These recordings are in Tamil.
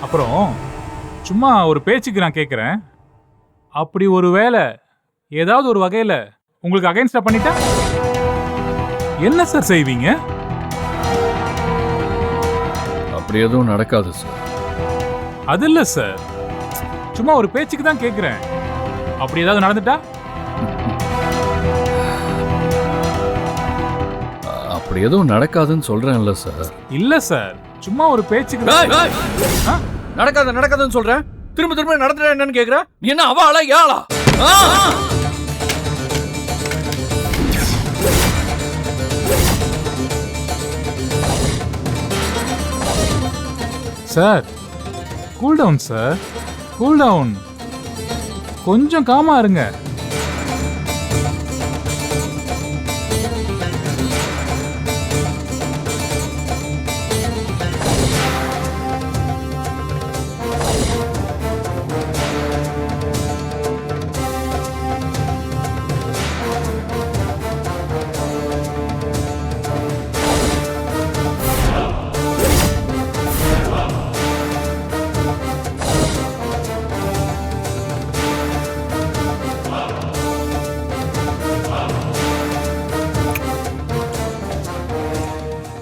அப்புறம் சும்மா ஒரு பேச்சுக்கு நான் கேட்குறேன், அப்படி ஒரு வேளை ஏதாவது ஒரு வகையில் உங்களுக்கு அகைன்ஸ்டா பண்ணிட்டா என்ன சார் செய்வீங்க? அப்படி எதுவும் நடக்காது சார். அது இல்லை சார், சும்மா ஒரு பேச்சுக்கு தான் கேட்குறேன். அப்படி ஏதாவது நடந்துட்டா? அப்படி எதுவும் நடக்காதுன்னு சொல்றேன்ல சார். இல்ல சார், சும்மா ஒரு பேச்சுக்கு தான். நடக்காதுன்னு சொல்றேன். திரும்ப திரும்ப நடந்துட்டா என்னன்னு கேக்குற? நீ என்ன அவாளா யாளா? Sir cool down sir, cool down. கொஞ்சம் காமா இருங்க.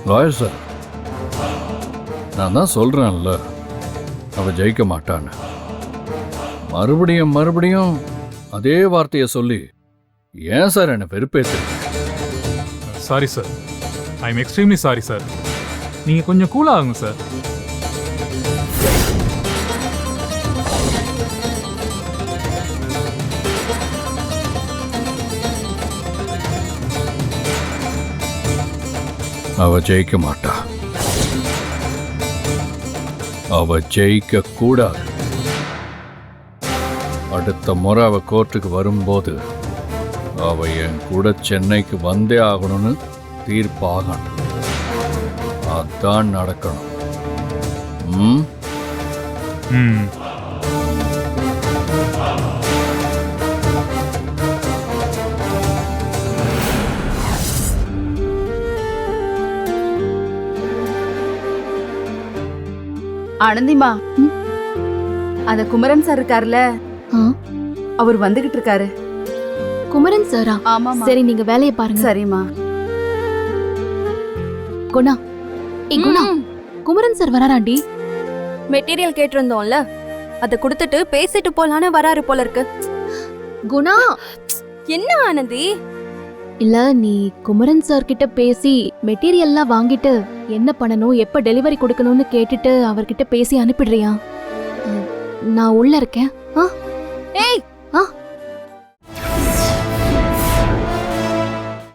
லாயர் சார், நான் தான் சொல்றேன்ல, அவ ஜெயிக்க மாட்டான்னு. மறுபடியும் அதே வார்த்தையை சொல்லி ஏன் சார் என்ன வெறுப்பேத்துறீங்க? Sorry sir, I am extremely sorry sir. நீங்க கொஞ்சம் கூல் ஆகுங்க சார். அவ ஜெயிக்க மாட்டா. அவ ஜெயிக்க கூடாது. அடுத்த முறை அவ கோர்ட்டுக்கு வரும்போது அவ என் கூட சென்னைக்கு வந்தே ஆகணும்னு தீர்ப்பாகணும். அதான் நடக்கணும். ம் ம் ஆனந்திமா, அந்த குமரன் சார் இருக்காருல்ல, அவர் வந்துகிட்டு இருக்காரு. குமரன் சாரா? ஆமா. சரி, நீங்க வேலையை பாருங்க. சரிம்மா. குணா, குணா, குமரன் சார் வராராண்டி? மெட்டீரியல் கேட்டிருந்தோம்ல, அதை கொடுத்துட்டு பேசிட்டு போலான்னு வராரு போல இருக்கு. குணா, என்ன ஆனந்தி? இல்ல, நீ குமரன் சார் கிட்ட பேசி மெட்டீரியல்லாம் வாங்கிட்டு என்ன பண்ணணும், எப்ப டெலிவரி கொடுக்கணும்னு கேட்டுட்டு அவர்கிட்ட பேசி அனுப்பிடுறியா? நான் உள்ள இருக்கேன்.